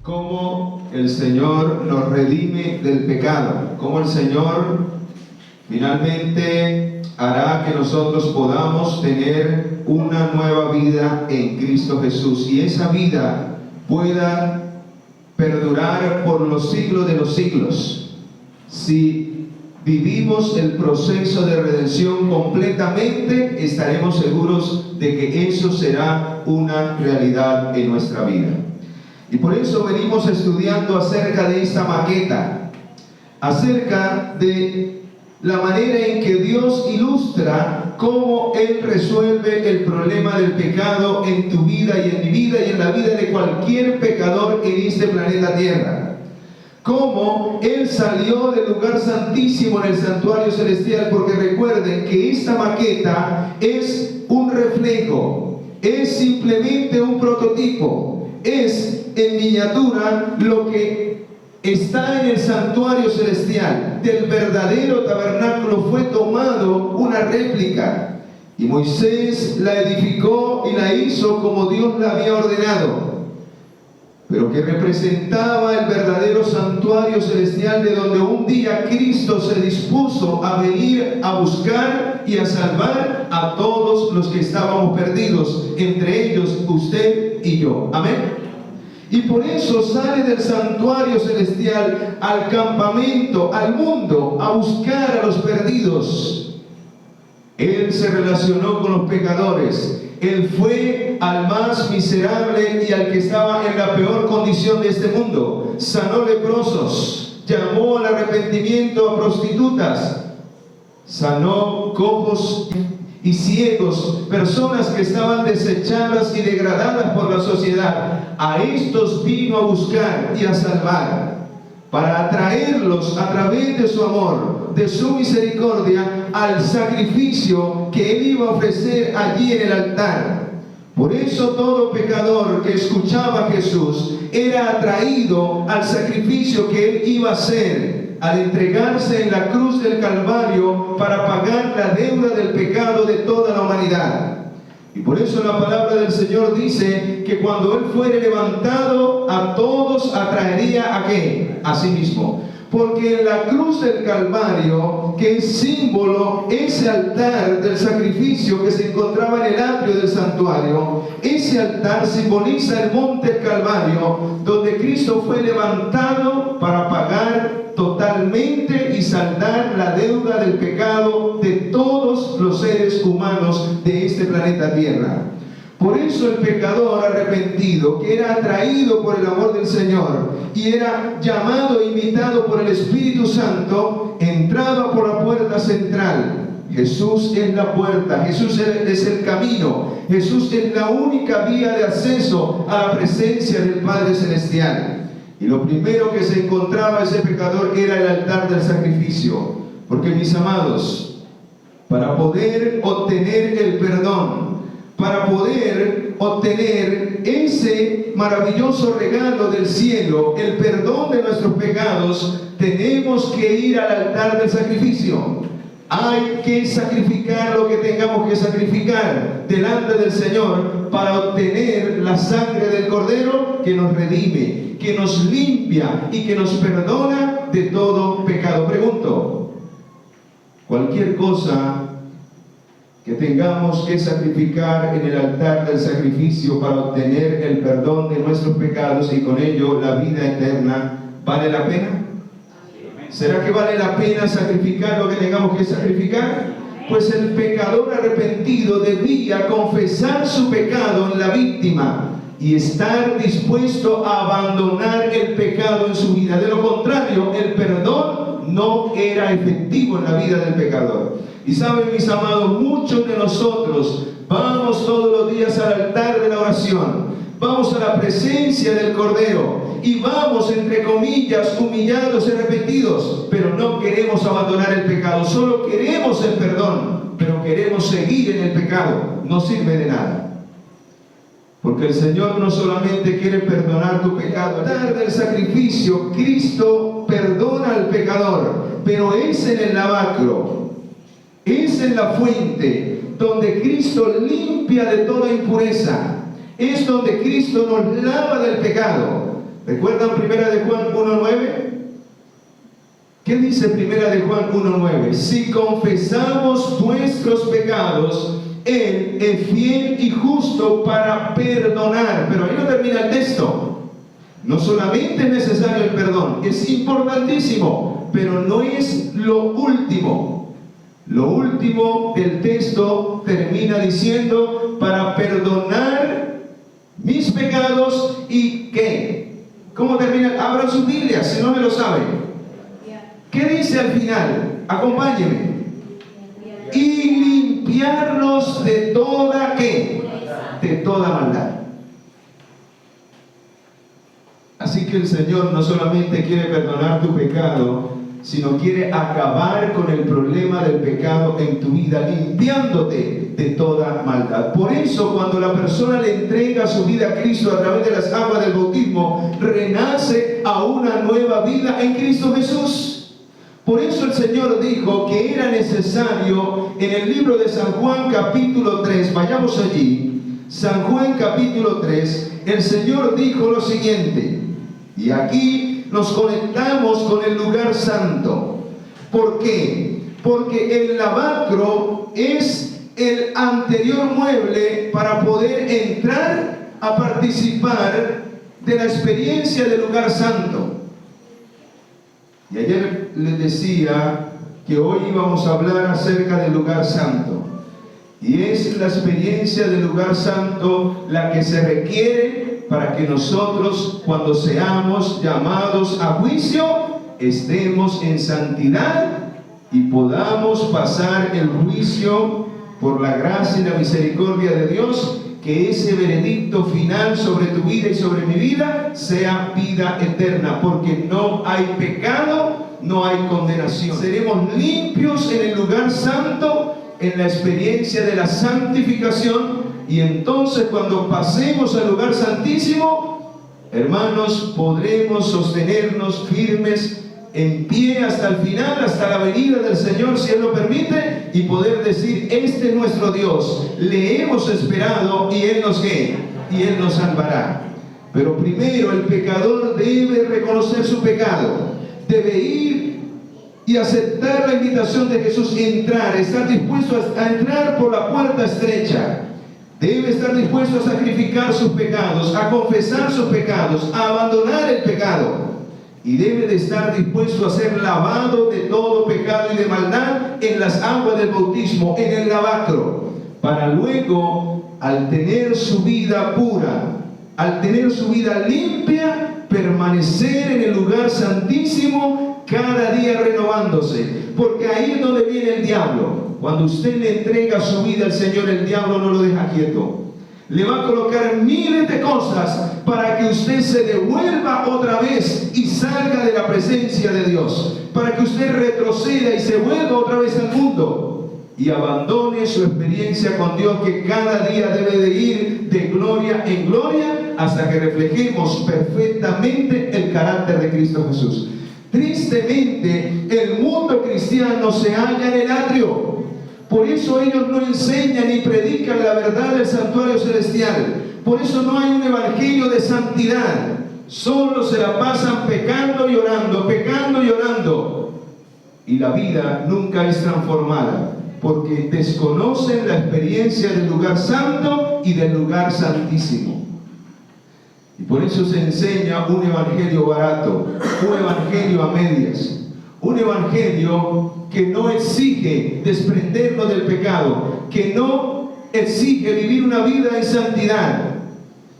cómo el Señor nos redime del pecado, cómo el Señor finalmente hará que nosotros podamos tener una nueva vida en Cristo Jesús, y esa vida pueda perdurar por los siglos de los siglos, si vivimos el proceso de redención completamente. Estaremos seguros de que eso será una realidad en nuestra vida. Y por eso venimos estudiando acerca de esta maqueta, acerca de la manera en que Dios ilustra cómo Él resuelve el problema del pecado en tu vida y en mi vida y en la vida de cualquier pecador en este planeta Tierra. Cómo Él salió del lugar santísimo en el santuario celestial, porque recuerden que esta maqueta es un reflejo, es simplemente un prototipo, es en miniatura lo que está en el santuario celestial. Del verdadero tabernáculo fue tomado una réplica, y Moisés la edificó y la hizo como Dios la había ordenado, pero que representaba el verdadero santuario celestial, de donde un día Cristo se dispuso a venir a buscar y a salvar a todos los que estábamos perdidos, entre ellos usted y yo. Amén. Y por eso sale del santuario celestial al campamento, al mundo, a buscar a los perdidos. Él se relacionó con los pecadores. Él fue al más miserable y al que estaba en la peor condición de este mundo. Sanó leprosos, llamó al arrepentimiento a prostitutas, sanó cojos y ciegos, personas que estaban desechadas y degradadas por la sociedad. A estos vino a buscar y a salvar, para atraerlos a través de su amor, de su misericordia, al sacrificio que Él iba a ofrecer allí en el altar. Por eso todo pecador que escuchaba a Jesús era atraído al sacrificio que Él iba a hacer al entregarse en la cruz del Calvario para pagar la deuda del pecado de toda la humanidad. Y por eso la palabra del Señor dice que cuando Él fuere levantado, a todos atraería ¿a qué? A sí mismo. Porque en la cruz del Calvario, que es símbolo, ese altar del sacrificio que se encontraba en el atrio del santuario, ese altar simboliza el monte Calvario, donde Cristo fue levantado para pagar totalmente y saldar la deuda del pecado de todos los seres humanos de este planeta Tierra. Por eso el pecador arrepentido, que era atraído por el amor del Señor y era llamado e invitado por el Espíritu Santo, entraba por la puerta central. Jesús es la puerta, Jesús es el camino, Jesús es la única vía de acceso a la presencia del Padre Celestial. Y lo primero que se encontraba ese pecador era el altar del sacrificio. Porque, mis amados, para poder obtener el perdón, para poder obtener ese maravilloso regalo del cielo, el perdón de nuestros pecados, tenemos que ir al altar del sacrificio. Hay que sacrificar lo que tengamos que sacrificar delante del Señor para obtener la sangre del Cordero que nos redime, que nos limpia y que nos perdona de todo pecado. Pregunto, cualquier cosa que tengamos que sacrificar en el altar del sacrificio para obtener el perdón de nuestros pecados y con ello la vida eterna, ¿vale la pena? ¿Será que vale la pena sacrificar lo que tengamos que sacrificar? Pues el pecador arrepentido debía confesar su pecado en la víctima y estar dispuesto a abandonar el pecado en su vida. De lo contrario, el perdón no era efectivo en la vida del pecador. Y saben, mis amados, muchos de nosotros vamos todos los días al altar de la oración, vamos a la presencia del Cordero y vamos, entre comillas, humillados y arrepentidos, pero no queremos abandonar el pecado. Solo queremos el perdón, pero queremos seguir en el pecado. No sirve de nada. Porque el Señor no solamente quiere perdonar tu pecado. Al altar del sacrificio, Cristo perdona al pecador, pero es en el lavacro, es en la fuente donde Cristo limpia de toda impureza. Es donde Cristo nos lava del pecado. ¿Recuerdan Primera de Juan 1:9? ¿Qué dice Primera de Juan 1:9? Si confesamos nuestros pecados, Él es fiel y justo para perdonar. Pero ahí no termina el texto. No solamente es necesario el perdón, es importantísimo, pero no es lo último. Lo último del texto termina diciendo, para perdonar mis pecados y ¿qué? ¿Cómo termina? Abran sus Biblias, si no me lo saben. ¿Qué dice al final? Acompáñenme. Y limpiarlos de toda ¿qué? De toda maldad. Así que el Señor no solamente quiere perdonar tu pecado, sino quiere acabar con el problema del pecado en tu vida, limpiándote de toda maldad. Por eso, cuando la persona le entrega su vida a Cristo a través de las aguas del bautismo, renace a una nueva vida en Cristo Jesús. Por eso el Señor dijo que era necesario, en el libro de San Juan capítulo 3, vayamos allí, San Juan capítulo 3, el Señor dijo lo siguiente, y aquí nos conectamos con el lugar santo. ¿Por qué? Porque el lavacro es el anterior mueble para poder entrar a participar de la experiencia del lugar santo. Y ayer les decía que hoy íbamos a hablar acerca del lugar santo. Y es la experiencia del lugar santo la que se requiere para que nosotros, cuando seamos llamados a juicio, estemos en santidad y podamos pasar el juicio por la gracia y la misericordia de Dios, que ese veredicto final sobre tu vida y sobre mi vida sea vida eterna, porque no hay pecado, no hay condenación. Seremos limpios en el lugar santo, en la experiencia de la santificación, y entonces cuando pasemos al lugar santísimo, hermanos, podremos sostenernos firmes en pie hasta el final, hasta la venida del Señor, si Él lo permite, y poder decir, este es nuestro Dios, le hemos esperado y Él nos ¿qué? Y Él nos salvará. Pero primero el pecador debe reconocer su pecado, debe ir y aceptar la invitación de Jesús, entrar, estar dispuesto a entrar por la puerta estrecha. Debe estar dispuesto a sacrificar sus pecados, a confesar sus pecados, a abandonar el pecado. Y debe de estar dispuesto a ser lavado de todo pecado y de maldad en las aguas del bautismo, en el lavacro, para luego, al tener su vida pura, al tener su vida limpia, permanecer en el lugar santísimo cada día renovándose. Porque ahí es donde viene el diablo. Cuando usted le entrega su vida al Señor, el diablo no lo deja quieto. Le va a colocar miles de cosas para que usted se devuelva otra vez y salga de la presencia de Dios, para que usted retroceda y se vuelva otra vez al mundo y abandone su experiencia con Dios, que cada día debe de ir de gloria en gloria hasta que reflejemos perfectamente el carácter de Cristo Jesús. Tristemente, el mundo cristiano se halla en el atrio. Por eso ellos no enseñan ni predican la verdad del santuario celestial. Por eso no hay un evangelio de santidad. Solo se la pasan pecando y orando, pecando y orando. Y la vida nunca es transformada, porque desconocen la experiencia del lugar santo y del lugar santísimo. Y por eso se enseña un evangelio barato, un evangelio a medias. Un evangelio que no exige desprendernos del pecado, que no exige vivir una vida en santidad.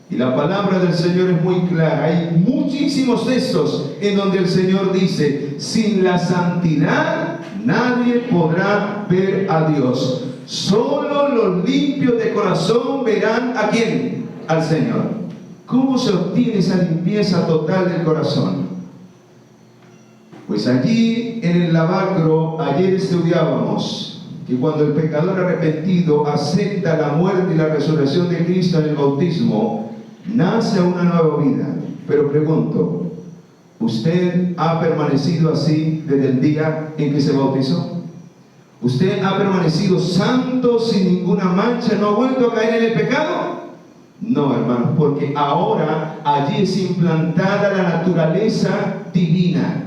Y la palabra del Señor es muy clara. Hay muchísimos textos en donde el Señor dice, sin la santidad nadie podrá ver a Dios. Solo los limpios de corazón verán ¿a quién? Al Señor. ¿Cómo se obtiene esa limpieza total del corazón? Pues allí en el lavacro, ayer estudiábamos que cuando el pecador arrepentido acepta la muerte y la resurrección de Cristo en el bautismo, nace una nueva vida. Pero pregunto, ¿usted ha permanecido así desde el día en que se bautizó? ¿Usted ha permanecido santo, sin ninguna mancha, no ha vuelto a caer en el pecado? No, hermanos, porque ahora allí es implantada la naturaleza divina.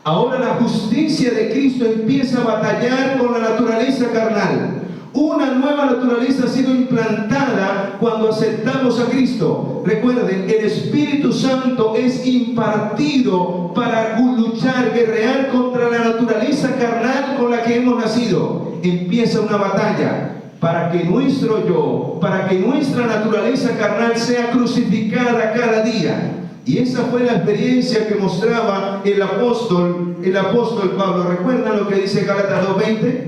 Ahora la justicia de Cristo empieza a batallar con la naturaleza carnal. Una nueva naturaleza ha sido implantada cuando aceptamos a Cristo. Recuerden, el Espíritu Santo es impartido para luchar, guerrear contra la naturaleza carnal con la que hemos nacido. Empieza una batalla para que nuestro yo, para que nuestra naturaleza carnal sea crucificada cada día. Y esa fue la experiencia que mostraba el apóstol Pablo. ¿Recuerdan lo que dice Gálatas 2:20?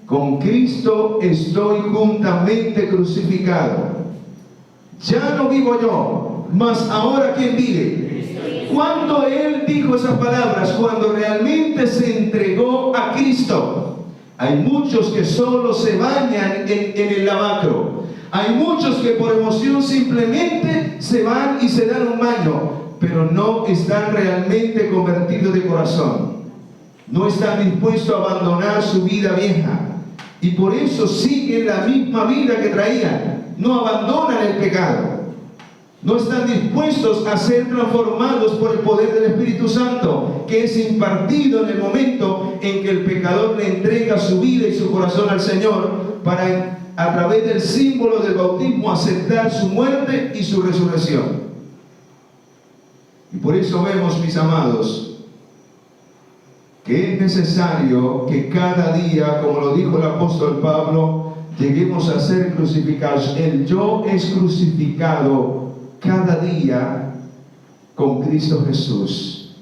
Con Cristo estoy juntamente crucificado. Ya no vivo yo, mas ahora ¿quién vive? Cuando él dijo esas palabras, cuando realmente se entregó a Cristo. Hay muchos que solo se bañan en el lavacro. Hay muchos que por emoción simplemente se van y se dan un baño, pero no están realmente convertidos de corazón. No están dispuestos a abandonar su vida vieja. Y por eso siguen la misma vida que traían. No abandonan el pecado. No están dispuestos a ser transformados por el poder del Espíritu Santo, que es impartido en el momento en que el pecador le entrega su vida y su corazón al Señor para, a través del símbolo del bautismo, aceptar su muerte y su resurrección. Y por eso vemos, mis amados, que es necesario que cada día, como lo dijo el apóstol Pablo, lleguemos a ser crucificados. El yo es crucificado cada día con Cristo Jesús.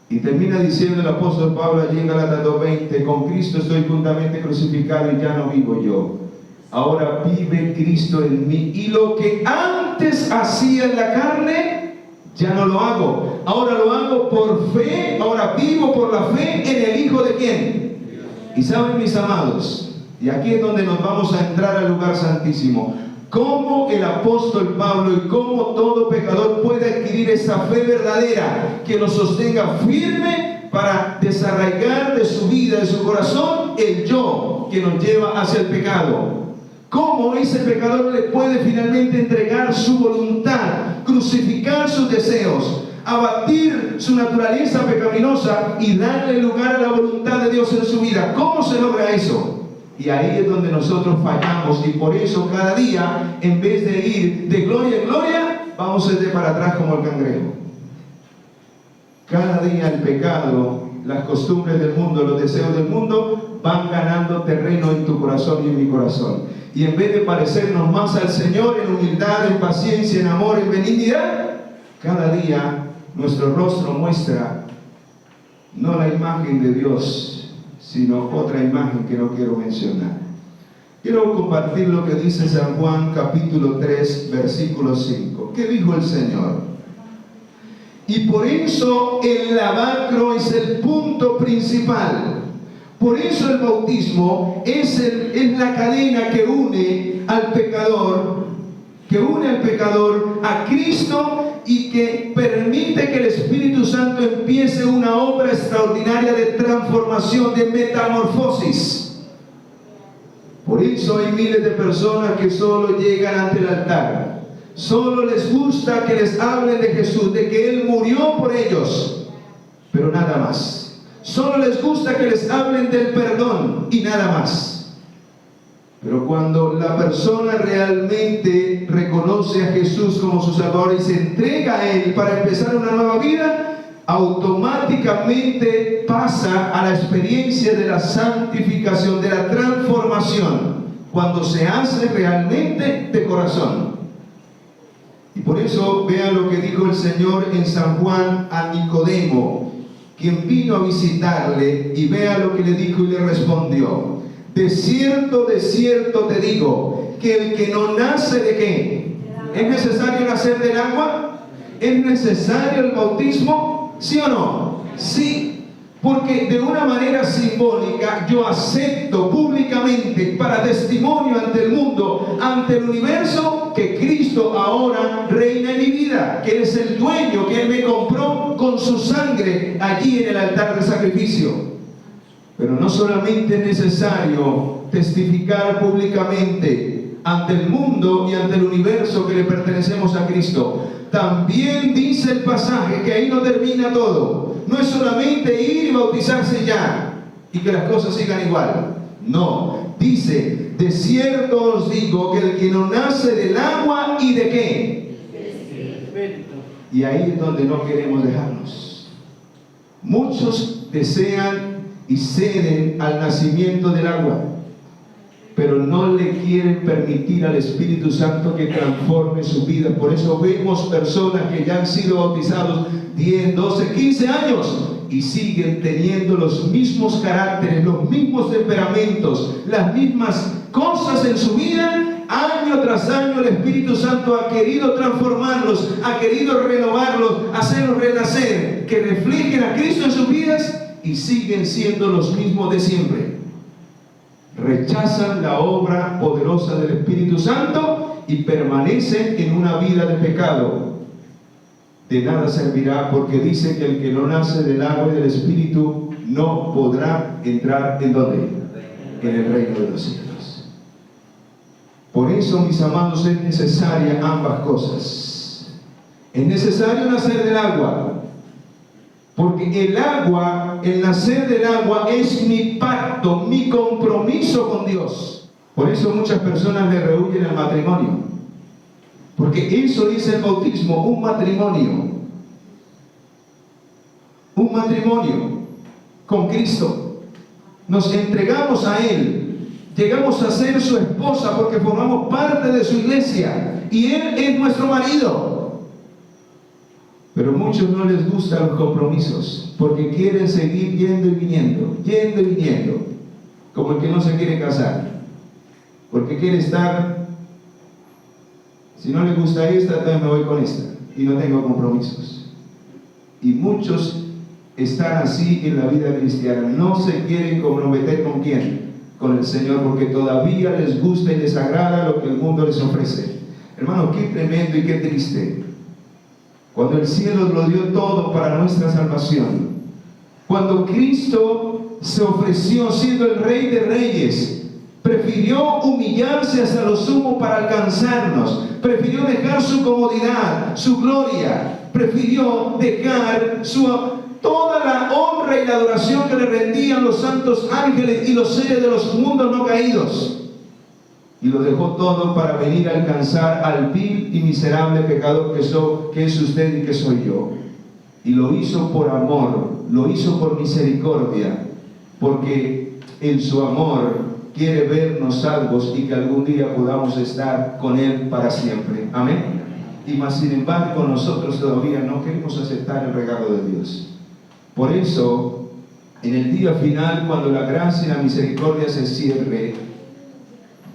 Y termina diciendo el apóstol Pablo allí en Gálatas 2:20: con Cristo estoy juntamente crucificado y ya no vivo yo. Ahora vive Cristo en mí. Y lo que antes hacía en la carne, ya no lo hago. Ahora lo hago por fe. Ahora vivo por la fe en el Hijo de ¿quién? Y saben, mis amados, y aquí es donde nos vamos a entrar al lugar santísimo, cómo el apóstol Pablo y cómo todo pecador puede adquirir esa fe verdadera que nos sostenga firme para desarraigar de su vida, de su corazón, el yo que nos lleva hacia el pecado. Cómo ese pecador le puede finalmente entregar su voluntad, crucificar sus deseos, abatir su naturaleza pecaminosa y darle lugar a la voluntad de Dios en su vida. ¿Cómo se logra eso? Y ahí es donde nosotros fallamos, y por eso cada día, en vez de ir de gloria en gloria, vamos a ir para atrás como el cangrejo. Cada día el pecado, las costumbres del mundo, los deseos del mundo van ganando terreno en tu corazón y en mi corazón. Y en vez de parecernos más al Señor en humildad, en paciencia, en amor, en benignidad, cada día nuestro rostro muestra no la imagen de Dios, sino otra imagen que no quiero mencionar. Quiero compartir lo que dice San Juan capítulo 3, versículo 5. ¿Qué dijo el Señor? Y por eso el lavacro es el punto principal. Por eso el bautismo es la cadena que une al pecador, a Cristo, y que permite que el Espíritu Santo empiece una obra extraordinaria de transformación, de metamorfosis. Por eso hay miles de personas que solo llegan ante el altar. Solo les gusta que les hablen de Jesús, de que Él murió por ellos, pero nada más. Solo les gusta que les hablen del perdón y nada más. Pero cuando la persona realmente reconoce a Jesús como su Salvador y se entrega a Él para empezar una nueva vida, automáticamente pasa a la experiencia de la santificación, de la transformación, cuando se hace realmente de corazón. Y por eso vean lo que dijo el Señor en San Juan a Nicodemo, quien vino a visitarle, y vea lo que le dijo y le respondió: de cierto te digo, que el que no nace ¿de qué? ¿Es necesario nacer del agua? ¿Es necesario el bautismo? ¿Sí o no? Sí, porque de una manera simbólica yo acepto públicamente, para testimonio ante el mundo, ante el universo, que Cristo ahora reina en mi vida, que Él es el dueño, que Él me compró con su sangre allí en el altar de sacrificio. Pero no solamente es necesario testificar públicamente ante el mundo y ante el universo que le pertenecemos a Cristo. También dice el pasaje que ahí no termina todo. No es solamente ir y bautizarse ya y que las cosas sigan igual. No, dice, de cierto os digo que el que no nace del agua y de qué. Y ahí es donde no queremos dejarnos. Muchos desean y ceden al nacimiento del agua, pero no le quieren permitir al Espíritu Santo que transforme su vida. Por eso vemos personas que ya han sido bautizados 10, 12, 15 años y siguen teniendo los mismos caracteres, los mismos temperamentos, las mismas cosas en su vida. Año tras año el Espíritu Santo ha querido transformarlos, ha querido renovarlos, hacerlos renacer, que reflejen a Cristo en sus vidas y siguen siendo los mismos de siempre. Rechazan la obra poderosa del Espíritu Santo y permanecen en una vida de pecado. De nada servirá, porque dice que el que no nace del agua y del Espíritu no podrá entrar ¿en dónde? En el reino de los cielos. Por eso, mis amados, es necesaria ambas cosas. Es necesario nacer del agua, porque el agua, el nacer del agua es mi pacto, mi compromiso con Dios. Por eso muchas personas le rehuyen al matrimonio, porque eso es el bautismo, un matrimonio con Cristo. Nos entregamos a Él, llegamos a ser su esposa porque formamos parte de su iglesia y Él es nuestro marido. Pero a muchos no les gustan los compromisos porque quieren seguir yendo y viniendo, como el que no se quiere casar, porque quiere estar, si no le gusta esta, entonces me voy con esta y no tengo compromisos. Y muchos están así en la vida cristiana, no se quieren comprometer ¿con quién? Con el Señor, porque todavía les gusta y les agrada lo que el mundo les ofrece. Hermano, qué tremendo y qué triste. Cuando el cielo lo dio todo para nuestra salvación, cuando Cristo se ofreció siendo el Rey de Reyes, prefirió humillarse hasta lo sumo para alcanzarnos, prefirió dejar su comodidad, su gloria, prefirió dejar toda la honra y la adoración que le rendían los santos ángeles y los seres de los mundos no caídos, y lo dejó todo para venir a alcanzar al vil y miserable pecador que es usted y que soy yo. Y lo hizo por amor, lo hizo por misericordia, porque en su amor quiere vernos salvos y que algún día podamos estar con Él para siempre. Amén. Y más sin embargo nosotros todavía no queremos aceptar el regalo de Dios. Por eso, en el día final, cuando la gracia y la misericordia se cierre,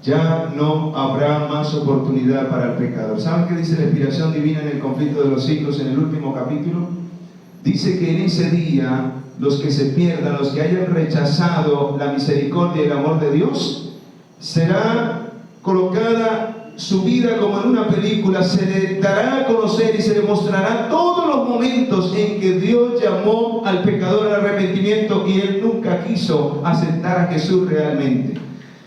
ya no habrá más oportunidad para el pecador. ¿Saben qué dice la inspiración divina en el conflicto de los siglos, en el último capítulo? Dice que en ese día, los que se pierdan, los que hayan rechazado la misericordia y el amor de Dios, será colocada su vida como en una película, se le dará a conocer y se le mostrará todos los momentos en que Dios llamó al pecador al arrepentimiento y él nunca quiso aceptar a Jesús realmente.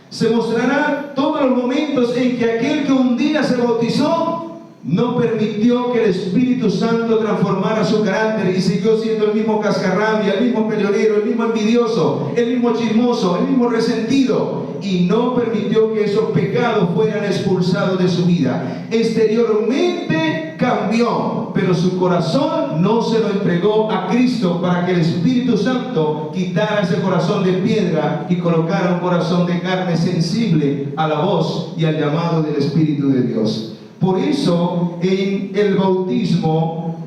Se mostrará todos los momentos en que aquel que un día se bautizó no permitió que el Espíritu Santo transformara su carácter y siguió siendo el mismo cascarrabia, el mismo peleonero, el mismo envidioso, el mismo chismoso, el mismo resentido, y no permitió que esos pecados fueran expulsados de su vida. Exteriormente cambió, pero su corazón no se lo entregó a Cristo para que el Espíritu Santo quitara ese corazón de piedra y colocara un corazón de carne sensible a la voz y al llamado del Espíritu de Dios. Por eso en el bautismo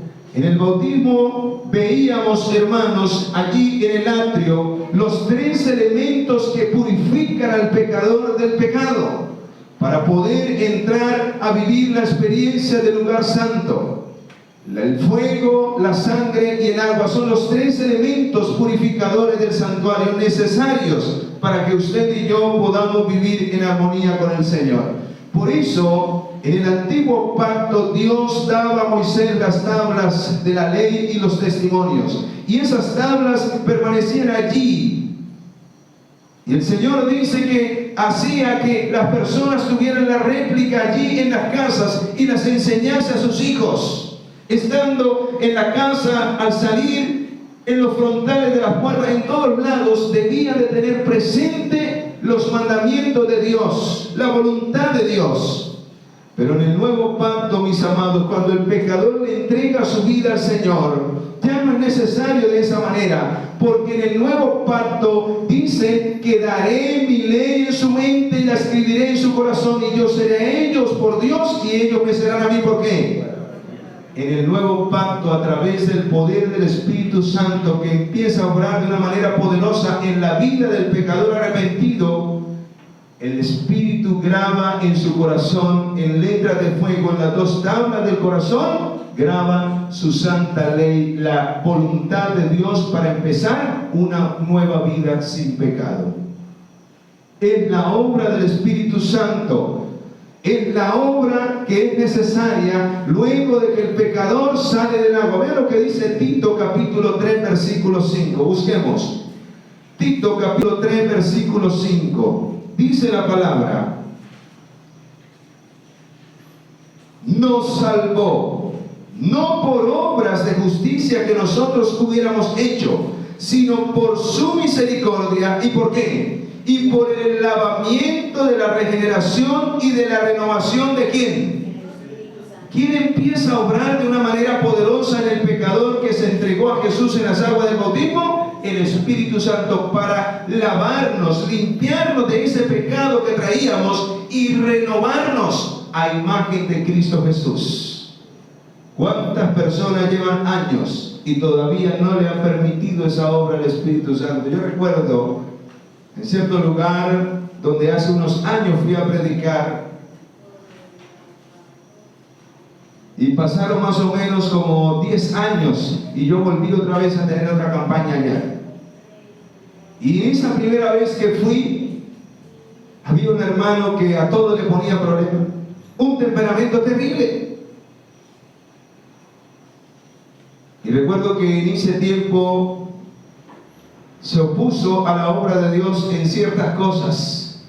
veíamos, hermanos, allí en el atrio, los tres elementos que purifican al pecador del pecado, para poder entrar a vivir la experiencia del lugar santo. El fuego, la sangre y el agua son los tres elementos purificadores del santuario necesarios para que usted y yo podamos vivir en armonía con el Señor. Por eso, en el antiguo pacto, Dios daba a Moisés las tablas de la ley y los testimonios, y esas tablas permanecían allí. Y el Señor dice que hacía que las personas tuvieran la réplica allí en las casas y las enseñase a sus hijos. Estando en la casa, al salir en los frontales de las puertas, en todos lados, debían de tener presente los mandamientos de Dios, la voluntad de Dios. Pero en el nuevo pacto, mis amados, cuando el pecador le entrega su vida al Señor, ya no es necesario de esa manera, porque en el nuevo pacto dice que daré mi ley en su mente y la escribiré en su corazón, y yo seré a ellos por Dios y ellos me serán a mí. ¿Por qué? En el nuevo pacto, a través del poder del Espíritu Santo, que empieza a obrar de una manera poderosa en la vida del pecador arrepentido, el Espíritu graba en su corazón, en letras de fuego, en las dos tablas del corazón, graba su santa ley, la voluntad de Dios para empezar una nueva vida sin pecado. Es la obra del Espíritu Santo, es la obra que es necesaria luego de que el pecador sale del agua. Vean lo que dice Tito capítulo 3 versículo 5. Busquemos Tito capítulo 3 versículo 5. Dice la palabra: nos salvó no por obras de justicia que nosotros hubiéramos hecho, sino por su misericordia. ¿Y por qué? Y por el lavamiento de la regeneración y de la renovación de ¿quién? ¿Quién empieza a obrar de una manera poderosa en el pecador que se entregó a Jesús en las aguas del bautismo? El Espíritu Santo, para lavarnos, limpiarnos de ese pecado que traíamos y renovarnos a imagen de Cristo Jesús. ¿Cuántas personas llevan años y todavía no le han permitido esa obra al Espíritu Santo? Yo recuerdo en cierto lugar donde hace unos años fui a predicar, y pasaron más o menos como 10 años y yo volví otra vez a tener otra campaña allá. Y en esa primera vez que fui, había un hermano que a todo le ponía problema, un temperamento terrible. Y recuerdo que en ese tiempo se opuso a la obra de Dios en ciertas cosas.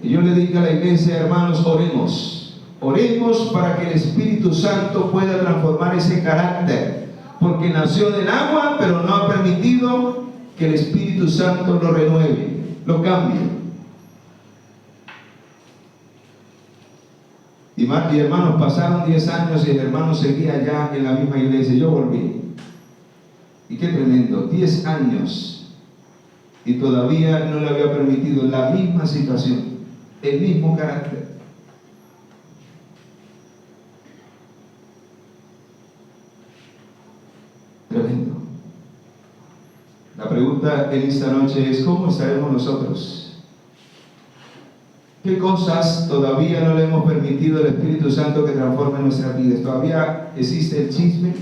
Y yo le dije a la iglesia: hermanos, oremos para que el Espíritu Santo pueda transformar ese carácter, porque nació del agua, pero no ha permitido que el Espíritu Santo lo renueve, lo cambie. Y hermanos, pasaron 10 años y el hermano seguía allá en la misma iglesia. Yo volví. Y qué tremendo, 10 años. Y todavía no le había permitido la misma situación, el mismo carácter. Tremendo. La pregunta en esta noche es: ¿cómo estaremos nosotros? ¿Qué cosas todavía no le hemos permitido al Espíritu Santo que transforme nuestras vidas? ¿Todavía existe el chisme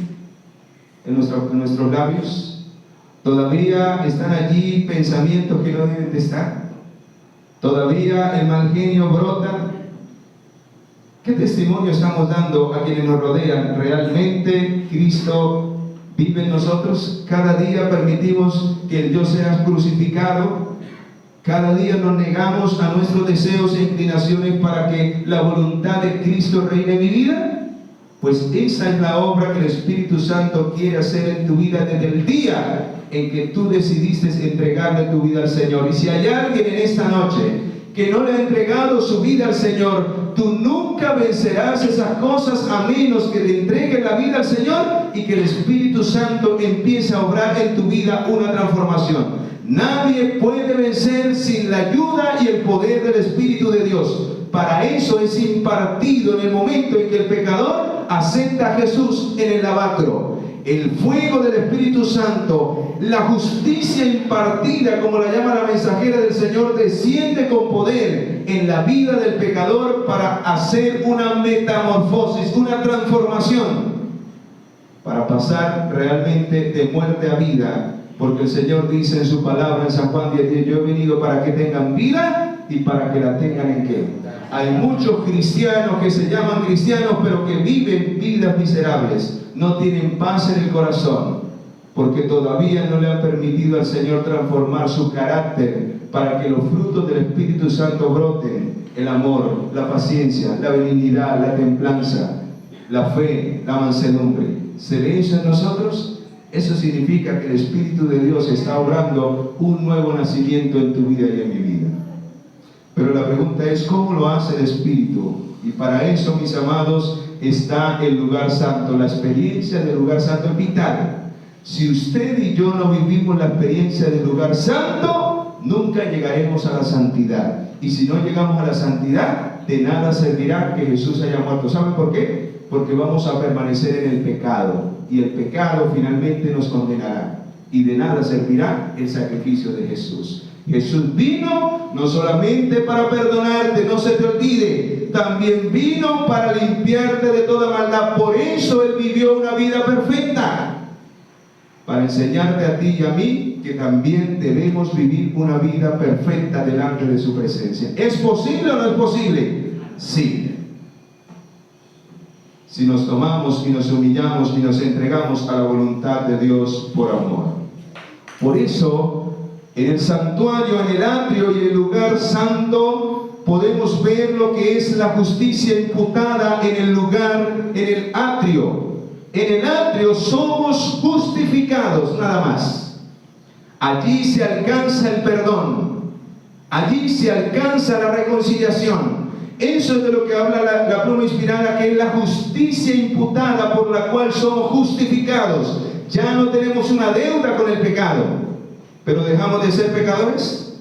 en nuestros labios? ¿Todavía están allí pensamientos que no deben de estar? ¿Todavía el mal genio brota? ¿Qué testimonio estamos dando a quienes nos rodean? ¿Realmente Cristo vive en nosotros? Cada día permitimos que el yo sea crucificado. Cada día nos negamos a nuestros deseos e inclinaciones para que la voluntad de Cristo reine en mi vida. Pues esa es la obra que el Espíritu Santo quiere hacer en tu vida desde el día en que tú decidiste entregarle tu vida al Señor. Y si hay alguien en esta noche que no le ha entregado su vida al Señor, tú nunca vencerás esas cosas a menos que le entregues la vida al Señor y que el Espíritu Santo empiece a obrar en tu vida una transformación. Nadie puede vencer sin la ayuda y el poder del Espíritu de Dios. Para eso es impartido en el momento en que el pecador acepta a Jesús en el lavacro. El fuego del Espíritu Santo, la justicia impartida, como la llama la mensajera del Señor, desciende con poder en la vida del pecador para hacer una metamorfosis, una transformación, para pasar realmente de muerte a vida. Porque el Señor dice en su palabra en San Juan 10:10: yo he venido para que tengan vida y para que la tengan ¿en qué? Hay muchos cristianos que se llaman cristianos, pero que viven vidas miserables. No tienen paz en el corazón, porque todavía no le han permitido al Señor transformar su carácter para que los frutos del Espíritu Santo broten: el amor, la paciencia, la benignidad, la templanza, la fe, la mansedumbre. ¿Se ve eso en nosotros? Eso significa que el Espíritu de Dios está obrando un nuevo nacimiento en tu vida y en mi vida. Pero la pregunta es, ¿cómo lo hace el Espíritu? Y para eso, mis amados, está el lugar santo. La experiencia del lugar santo es vital. Si usted y yo no vivimos la experiencia del lugar santo, nunca llegaremos a la santidad. Y si no llegamos a la santidad, de nada servirá que Jesús haya muerto. ¿Saben por qué? Porque vamos a permanecer en el pecado. Y el pecado finalmente nos condenará. Y de nada servirá el sacrificio de Jesús. Jesús vino no solamente para perdonarte, no se te olvide, también vino para limpiarte de toda maldad. Por eso Él vivió una vida perfecta, para enseñarte a ti y a mí que también debemos vivir una vida perfecta delante de su presencia. ¿Es posible o no es posible? Sí. Si nos tomamos y nos humillamos y nos entregamos a la voluntad de Dios por amor. Por eso, en el santuario, en el atrio y en el lugar santo, podemos ver lo que es la justicia imputada en el lugar, en el atrio. En el atrio somos justificados, nada más. Allí se alcanza el perdón. Allí se alcanza la reconciliación. Eso es de lo que habla la pluma inspirada, que es la justicia imputada por la cual somos justificados. Ya no tenemos una deuda con el pecado. ¿Pero dejamos de ser pecadores?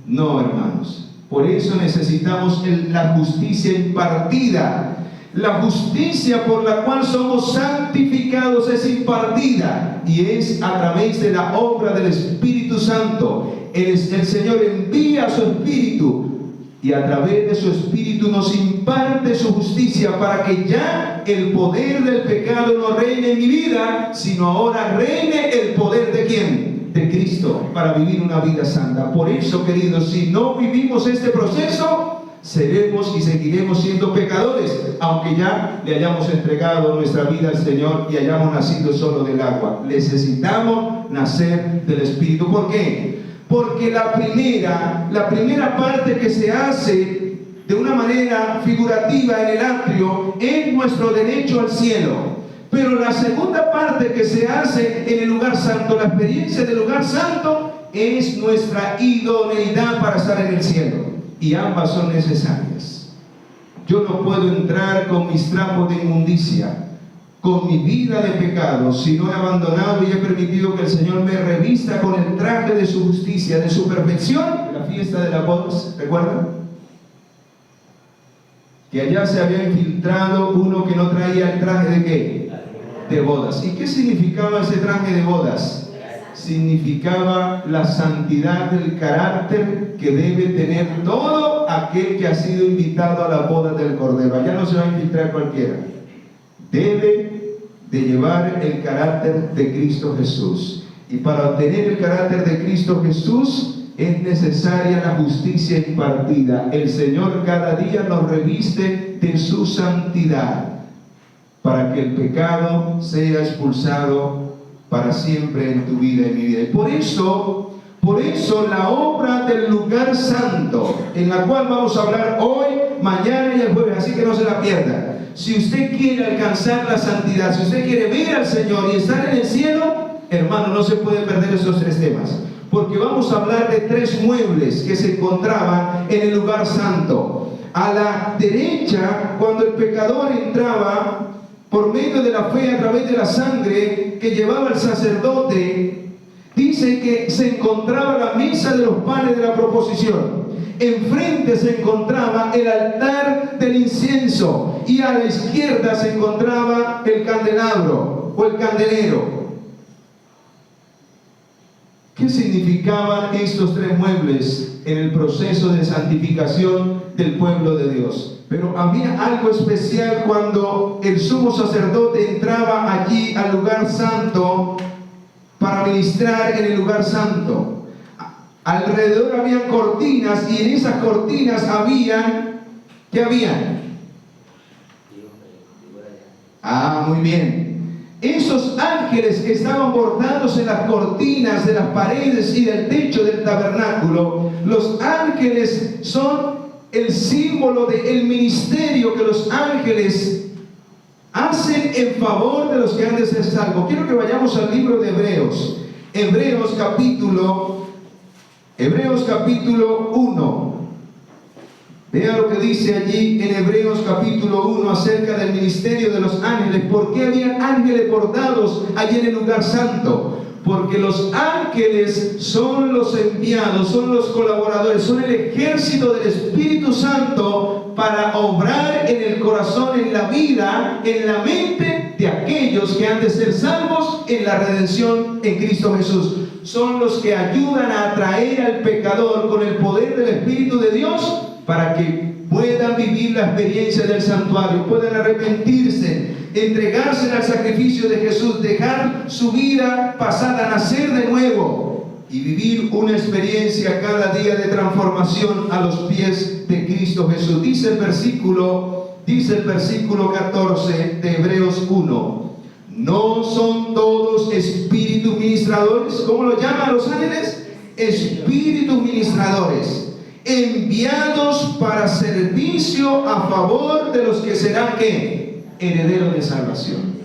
No, hermanos. Por eso necesitamos la justicia impartida. La justicia por la cual somos santificados es impartida y es a través de la obra del Espíritu Santo. El Señor envía su Espíritu y a través de su Espíritu nos imparte su justicia para que ya el poder del pecado no reine en mi vida, sino ahora reine el poder ¿de quién? De Cristo, para vivir una vida santa. Por eso, queridos, si no vivimos este proceso, seremos y seguiremos siendo pecadores, aunque ya le hayamos entregado nuestra vida al Señor y hayamos nacido solo del agua. Necesitamos nacer del Espíritu. ¿Por qué? Porque la primera parte que se hace de una manera figurativa en el atrio es nuestro derecho al cielo. Pero la segunda parte que se hace en el lugar santo, la experiencia del lugar santo, es nuestra idoneidad para estar en el cielo. Y ambas son necesarias. Yo no puedo entrar con mis trapos de inmundicia, con mi vida de pecado, si no he abandonado y he permitido que el Señor me revista con el traje de su justicia, de su perfección. La fiesta de las bodas, ¿recuerdan? Que allá se había infiltrado uno que no traía el traje ¿de qué? De bodas. ¿Y qué significaba ese traje de bodas? Significaba la santidad del carácter que debe tener todo aquel que ha sido invitado a la boda del Cordero. Allá no se va a infiltrar cualquiera. Debe de llevar el carácter de Cristo Jesús. Y para obtener el carácter de Cristo Jesús es necesaria la justicia impartida. El Señor cada día nos reviste de su santidad, para que el pecado sea expulsado para siempre en tu vida y mi vida. Y por eso la obra del lugar santo, en la cual vamos a hablar hoy, mañana y el jueves, así que no se la pierda. Si usted quiere alcanzar la santidad, si usted quiere ver al Señor y estar en el cielo, hermano, no se puede perder esos tres temas, porque vamos a hablar de tres muebles que se encontraban en el lugar santo. A la derecha, cuando el pecador entraba, por medio de la fe, a través de la sangre que llevaba el sacerdote, dice que se encontraba la mesa de los panes de la proposición. Enfrente se encontraba el altar del incienso y a la izquierda se encontraba el candelabro o el candelero. ¿Qué significaban estos tres muebles en el proceso de santificación del pueblo de Dios? Pero había algo especial cuando el sumo sacerdote entraba allí al lugar santo para ministrar en el lugar santo. Alrededor habían cortinas y en esas cortinas habían, ¿qué habían? Muy bien. Esos ángeles que estaban bordados en las cortinas de las paredes y del techo del tabernáculo, los ángeles son el símbolo del ministerio que los ángeles hacen en favor de los que han de ser salvos. Quiero que vayamos al libro de Hebreos. Hebreos capítulo 1. Vea lo que dice allí en Hebreos capítulo 1 acerca del ministerio de los ángeles. ¿Por qué habían ángeles bordados allí en el lugar santo? Porque los ángeles son los enviados, son los colaboradores, son el ejército del Espíritu Santo para obrar en el corazón, en la vida, en la mente de aquellos que han de ser salvos en la redención en Cristo Jesús. Son los que ayudan a atraer al pecador con el poder del Espíritu de Dios para que puedan vivir la experiencia del santuario, puedan arrepentirse, entregarse al sacrificio de Jesús, dejar su vida pasada, nacer de nuevo y vivir una experiencia cada día de transformación a los pies de Cristo Jesús. Dice el versículo 14 de Hebreos 1. ¿No son todos espíritus ministradores? ¿Cómo lo llaman los ángeles? Espíritus ministradores, enviados para servicio a favor de los que serán, ¿qué? Herederos de salvación.